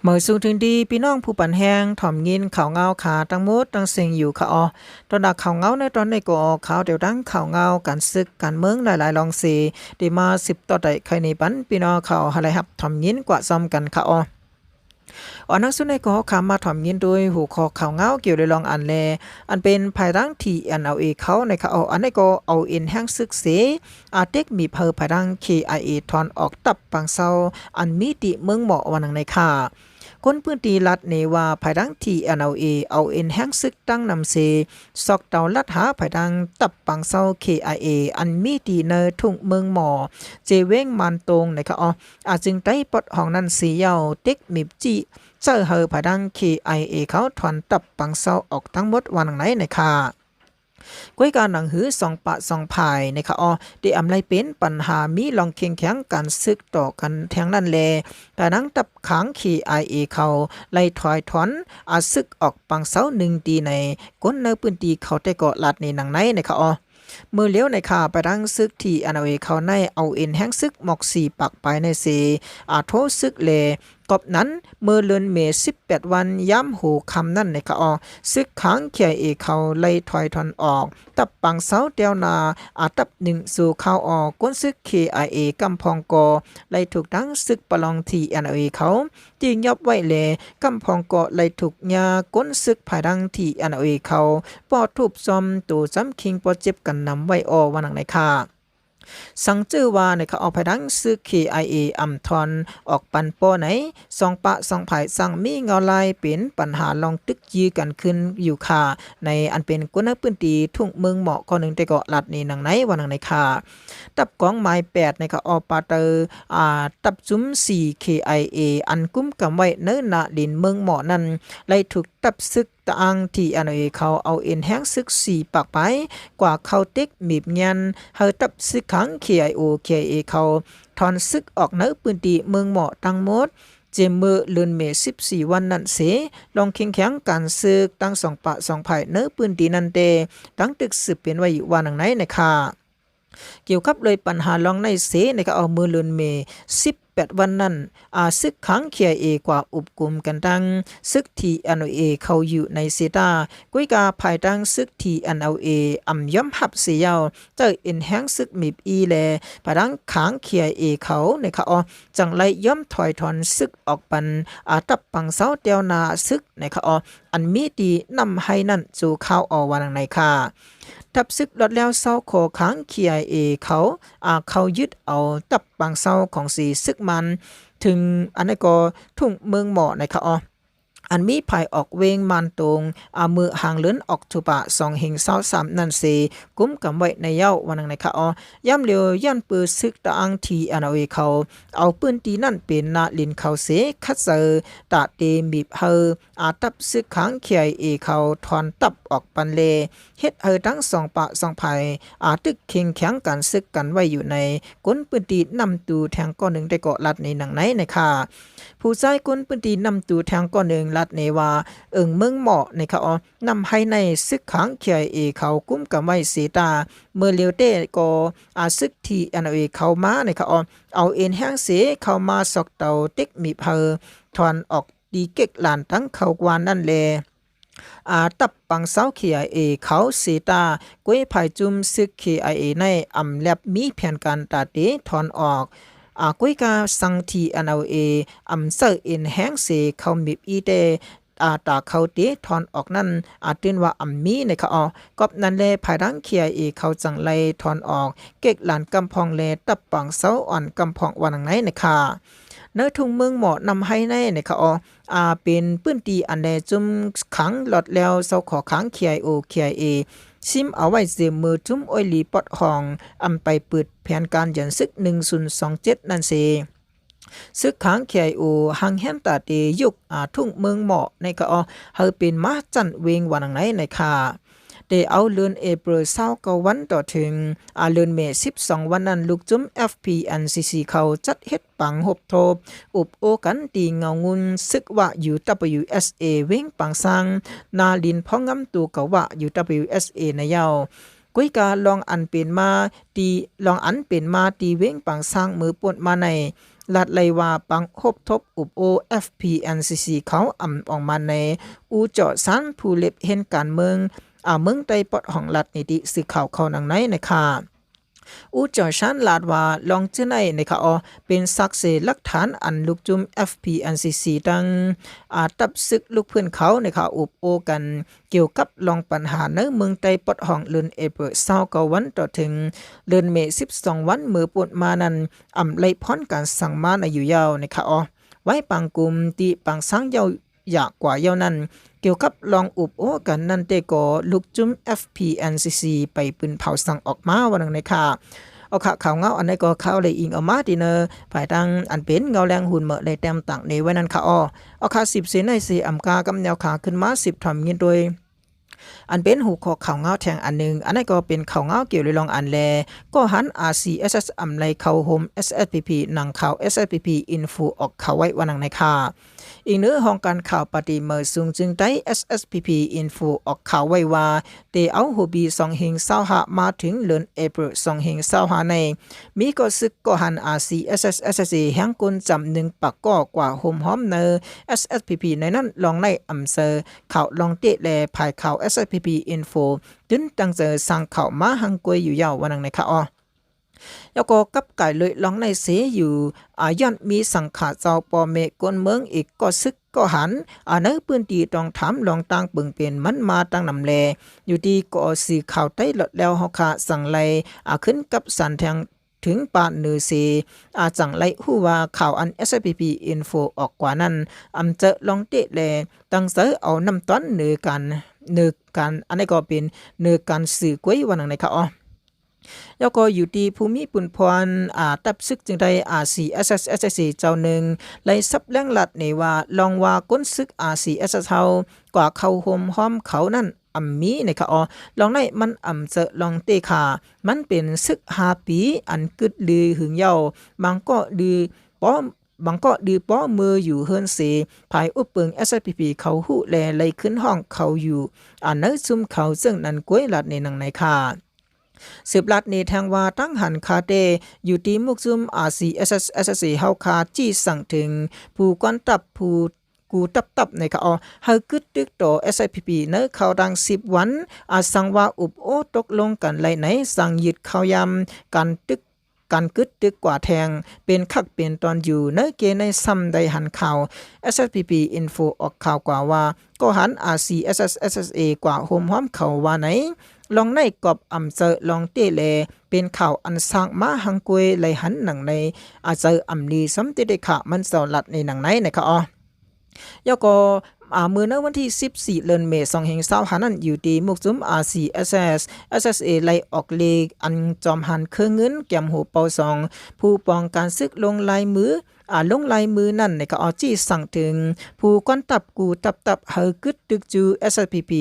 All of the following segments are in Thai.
มือสูงถึงดีพี่น้องผู้ปั่นแห้งถ่อมยินข่าวเงาขาตั้งมดตั้งเสียงอยู่ค่ะตอนดักข่าวเงาในตอนในก็ข่าวเดียวดังข่าวเงาการศึกการเมืองหลายๆลองสีได้มา10ต่อใดใครในปันพี่น้องข่าวอะไรครับถ่อมยินกว่าซ้อมกันค่ะนักสุนัยก็คำมาถ่อมยินโดยหูคอข่าวเงาเกี่ยวในลองอันแลอันเป็นภายรังที่NLAเขาในข่าวอันนี้ก็เอาอินแห้งซึกเสอาเต็กมีเพอภายรัง KIA ทอนออกตับปังเซาอันมีติเมืองเหมาะวันนังในค่ะคนพื้นที่รัฐเนว่าภายดังที่ NLA เอาเอ็นแห้งซึกตั้งนำเซซอกเตาลัดหาภายดังตับปังเซา KIA อันมีตีเนทุ่งเมืองหมอเจเว้งมันตรงนะคะอาจึงได้ปลดห้องนั้นสีเยาเต็กมีจีเจอเฮอภายดัง KIA เขาถอนตับปังเซาออกทั้งหมดวันไหนนะคะก้วยการหนังหือ2ปะ2ภายนะคะได้อำไลเป็นปัญหามีลองเคียงแข็งการซึกต่อกันแทงนั่นแลแต่นังตับขัง KIA เขาไล่ถอยถอนอาซึกออกปังเสา1ตีในก้นเนื้อปืนตีเขาได้เกาะลัดในหนังไหนนะคะมือเลี้ยวในข่าไปดังซึกที่NLAเขาในเอาเอ็นแห้งซึกหมอก4ปักไปในเสโทซึกเลกบนั้นมือเลือนเม18วันย้ำหูคำนั่นในข่ซึกขังเขียเอเขาไล่ถอยถอนออกตับปังเสาเตียวนาตับ1สู่เข้าออกก้นซึก KIA กำพองกอไล่ถูกดังซึกปลองที่NLAเขาจึงยอบไว้เลกำพองกอไล่ถูกยาก้นซึกภายดังที่ NLA เขาปอทุบซอมตูซ้ำคิงปอเจ็บกันนำไว้วันหนังในค่ะสังจื้อว่าในเขาเอาภายดังซึก KIA อำทอนออกปันปอไหน2ปะ2ภายสั่งมีเงาลายเป็นปัญหาลองตึกยือกันขึ้นอยู่ค่ะในอันเป็นกุนปืนตีทุ่งเมืองเหมาะข้อหนึ่งแต่ก็ลัดนี่หนังไหนวันหนังในค่ะตับกองไม้8ในเขาอปาเตอร์ตับซุ้ม4 KIA อันกุ้มกำไว้เนื้อนาดินเมืองเหมาะนั้นไล่ถูกตับซึกตะอังที่NLAเขาเอาเอ็นแห้งซึก4ปักไปกว่าเขาเต็กมีบยันเฮอตับซึกขัง KIA เขาถอนซึกออกเนื้อปืนตีเมืองเหมาะทั้งหมดเจมือเลือนเม14วันนั้นเสลองเคียงแข็งการซึกตั้ง2ปะ2ภายเนื้อปืนตีนันเตตั้งตึกสืบเป็นไว้อยู่วันไหนนะคะเกี่ยวกับเลยปัญหาลองในเสในก็เอามือเลือนเม18วันนั้นซึกขัง KIA กว่าอุบกุมกันดังซึกที่NLAเขาอยู่ในเซตากุ้ยกาภายดังซึกที่NLAย่อมหับเสียวเจอเอ็นแห้งซึกมีอีแลภายดังขัง KIA เขาในเขาจังไลย่อมถอยถอนซึกออกปันตับปังเสาเตียวนาซึกในเขาอันมีดีนำให้นั่นสู่ข้าววันในค่ะทับซึกลดแล้วเศร้าขอค้าง KIA เขายึดเอาตับปังเศร้าของสีซึกมันถึงอันนี้ก็ทุ่งเมืองเหมาะนะคะอันมีภายออกเวงมันตรงมือห่างเลือนออกทุปะ2หิง23นั่นเสกุ้มกำไว้ในเย้าวันนึงนะคะย่ำเร็วย่ำปืนซึกตะอังทีNLAเขาเอาปืนตีนั่นเป็นนาลินเขาเสคัดเซอตาเตมีบเฮอตับซึกขัง KIA เขาถอนตับออกปันเลเฮ็ดทั้ง2ปะ2ภายตึกเข่งแข็งกันซึกกันไว้อยู่ในก้นปืนตีนำตูแทงก้อนหนึ่งได้เกาะลัดในหนังไหนนะคะผู้ชายก้นปืนตีนำตูแทงก้อนหนึ่งลัดในว่าเมืองเหมาะในเขานำให้ในซึกขัง KIA เขากุ้มกับไว้เสตาเมื่อเลียวเต้ก็ซึกที่NLA เขามาในเขาเอาเอ็นแห้งเสเข้ามาสอกเตาเต็กมีเพอถอนออกดีเก็กหลานทั้งเขากวานนั่นแลตับปังเสา KIA เขาเสตากวยภายจุมซึก KIA ในแลบมีแผนการตาเตถอนออกกุ้ยกาสังทีNLAเซอร์เอ็นแห้งเสเขามีอีเตตาเขาเตถอนออกนั่นตื่นว่ามีในเขากอบนั่นแลภายดัง KIA เขาจังไลถอนออกเก็กหลานกำพองแลตับปังเสาอ่อนกำพองวันไหนนะคะเนื้อทุ่งเมืองเหมาะนำให้ในเขาเป็นปื้นตีอันใดจุ่มขังหลอดแล้วเสาขอขัง KIA ซิมเอาไว้เสียมือจุ่มอ้อยลีปอดห้องไปเปิดแผนการยันซึก1027นั่นเสซึกขัง KIO หังแฮนตาเตยุกทุ่งเมืองเหมาะในก็เฮาเป็นมาจันเวงวันไหนในค่ะได้เอาเลือนเอเปร29วันต่อถึงเลือนเม12วันนั้นลูกจุ้ม FPNCC เขาจัดเฮ็ดปังหบโทบอุบโอกันตีเงางุนซึกว่า UWSA เว้งปังสังนาลินพ้องงำตูกะว่า UWSA ในเยากุ้ยกาลองอันเป็นมาตีเว้งปังสังมือปนมาใน ลัดเลยว่าปังคบทบอุบโอ FPNCC เขาออกมาในอูเจาะสันผู้เล็บเห็นการเมืองเมืองใต้ปอดของรัฐนิติสื่อข่าวเขาหนังไหนนะคะอูจอชันลาดว่าลองจื้อในนะคะเป็นสักเสหลักฐานอันลูกจุม FPNCC ดังตับซึกลูกเพื่อนเขานะคะอุบโอกันเกี่ยวกับลองปัญหาในเมืองใต้ปอดห้องเลือนเอเปอร์29วันต่อถึงเดือนเมษ12วันมือปวดมานั้นไล่พ้นการสั่งมาในอยู่ยาวนะคะไว้ปังกลุ่มตีปังสังยาวอยากกว่ายาวนั้นเกี่ยวกับลองอุบโอกันนั่นเตก็ลูกจุม FPNCC ไปปืนเผาสั่งออกมาวันนึงนะคะเอาข่าวเงาอันนี้ก็ข่าวเลยอิงออกมาดีเนอภายตั้งอันเป็นเงาแรงหุ่นเมื่อเลยแต้มต่างในไว้นั้นค่ะเอาข่าว10เส้นใน4อำกากำแนวขาขึ้นมา10ถ่อมเงินโดยอันเป็นหูคอข่าวเงาแทงอันหนึ่งอันนี้ก็เป็นข่าวเงาเกี่ยวกับลองอันแลก็หัน RCSS อำไลข่าวโฮม SSPP หนังข่าว SSPP Info ออกข่าวไว้วันนึงนะคะอีกเนื้อห้องการข่าวปฏิเมอสูงจึงได้ SSPP Info ออกข่าวไว้ว่าเตเอาหูบี2 หิง20หามาถึงเดือนเอพริล2 หิง20หาในมีก็ซึกก็หัน RCSS แห่งกุนจำหนึ่งปักก็กว่าโฮมหอมเนอ SSPP ในนั้นลองในอำเซอข่าวลองเตะแลภายข่าว SSPP Info จนตั้งเจอสั่งข่าวมาหังกวยอยู่ยาววันนึงนะคะแล้วก็กับไก่เลยลองในเสอยู่ย้อนมีสังขาเจ้าปอเมกวนเมืองอีกก็ซึกก็หันในพื้นที่ต้องถามลองตั้งปึงเป็นมันมาตั้งนำแลอยู่ดีก็สื่อข่าวใต้หลดแล้วเฮาค่ะสั่งไลขึ้นกับสันแทงถึงปานเนือเสจังไลฮู้ว่าข่าวอัน SPP Info ออกกว่านั้นเจอลองเตะแลตั้งเสอเอานำต้นเนือกันอันนี้ก็เป็นเนือการสื่อกวยวันนึงนะคะแล้วก็อยู่ที่ภูมิปุนพรตับซึกจึงได้RCSS เจ้าหนึ่งไล่ซับแรงลัดในว่าลองว่าก้นซึกRCSS เฮากว่าเขาโฮมห้อมเขานั่นมีนะคะลองในมันเจอลองเตขามันเป็นซึก5 ปีอันกึดลือหึงเยาบางก็ดือป้อบางก็ดือป้อมืออยู่เฮิรนเสภายอุปเปิง SPP เขาหูแลไล่ขึ้นห้องเขาอยู่เนื้อซุ่มเขาซึ่งนั้นกวยลัดในหนังในค่ะสืบลัดในทางว่าตั้งหันคาเตอยู่ที่มุกซุมRCSS เฮาคาจี้สั่งถึงผู้ก้อนตับผู้กูตับในค่ะเฮากึดตึกต่อ SIPP เนอเขาดัง10 วันสั่งว่าอุบโอตกลงกันไลไหนสั่งยึดเขายำการกึดตึกกว่าแทงเป็นคักเป็นตอนอยู่เนเกในซ้ำได้หันข่าว SSPP Info ออกข่าวกว่าว่าก็หัน RCSS กว่าโฮมห้อมเขาว่าไหนลองในกอบเจอลองเตเลเป็นข่าวอันสร้างมาหังกวยไหลหันหนังในเจอลีซ้ำติได้ค่ะมันสลัดในหนังไหนนะคะยก็มือในวันที่14เดือนเมษายน2025นั้นอยู่ที่มุกซุม RCSS SSA ไล่ออกเลขอันจอมหันเครื่องเงินแก้มหูเปา2ผู้ป้องการซึกลงลายมือลงลายมือนั่นในก็จี้สั่งถึงผู้ก้อนตับกูตับเฮากึดตึกจู SPP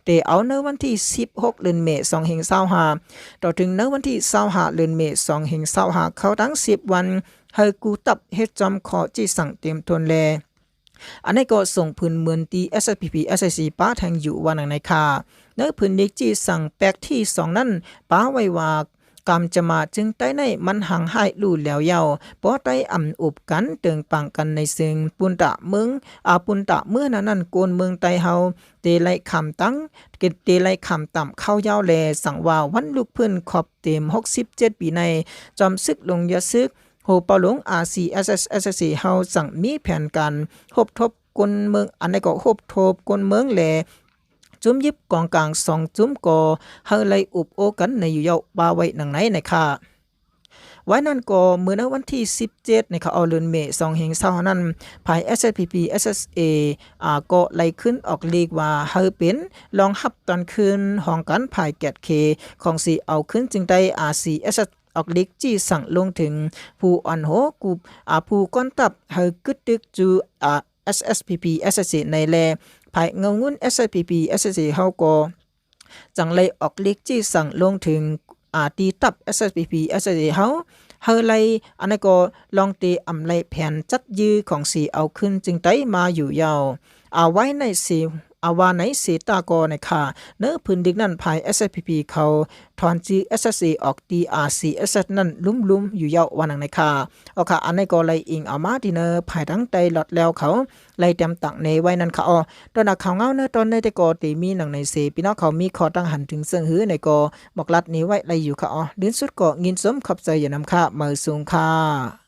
แต่เอาในวันที่16เดือนเมษายน2025ต่อถึงในวันที่25เดือนเมษายน2025เขาทั้ง10 วันเฮากูตับเฮ็ดจอมขอจี้สั่งเต็มทนแลอันนี้ก็ส่งพื้นเมืองตี SPP SIC ป้าแทงอยู่วันในค่ะเนื้อพื้นเด็กจี้สั่งแปลกที่2นั้นป้าไว้ว่ากำจะมาจึงใต้ในมันห่างหายลู่แล้วยาวเพราะใต้อุบกันเติงปังกันในซึ่งปุนตะเมืองปุนตะเมื่อนั้นโกนเมืองไตเฮาเตไลคำตั้งเกตเตไลคำต่ำเข้ายาวแลสั่งว่าวันลูกเพิ่นขอบเต็ม67 ปีในจอมซึกลงยาซึกโหเปาหลง RCSS เฮาสั่งมีแผนการหบทบกนเมืองอันนี้ก็หบทบกนเมืองแลจุ้มยิบกองกลาง2 จุ้มก่อเฮาไลอุบโอกันในอยู่ยาวบาไว้หนังไหนนะคะไว้นั่นก็เมื่อในวันที่17นะคะเดือนเมษายน2025นั้นภาย SSPP SSA ก็ไล่ขึ้นออกลีกว่าเฮาเป็นลองหับตอนคืนห้องกันภายแกดเคของสิเอาขึ้นจึงได้ RCSS ออกลีกจี้สั่งลงถึงผู้อ่อนโหกูผู้ก้อนตับเฮากึดตึกจูSSPP SSA ในแลภายเงางุ้น SIPP SSA เฮาก็จังเลยออกลีกจี้สั่งลงถึงตีตับ SSPP SSA เฮาไลอันนี้ก็ลองตีไลแผนจัดยื้อของสีเอาขึ้นจึงได้มาอยู่ยาวไว้ในสี อาวาไหนสีตากอในค่ะเนื้อพื้นดิกนั่นภาย SPP เขาทอนจี SSA ออก DRC SS นั่นลุ่มๆอยู่ยาววันนังในค่ะเอาค่ะอันในก็เลยอิงเอามาดีเนอภายทั้งใจหลอดแล้วเขาเลยเตรียมตักในไว้นั่นค่ะตอนนักข่าวเงาเนื้อตอนในแต่ก็ตีมีหนังในเสพี่น้องเขามีขอตั้งหันถึงเสื่องหือในก็บอกลัดนี้ไว้เลยอยู่ค่ะดินสุดก็งินสมขับใจอย่านำค่ะมือสูงค่ะ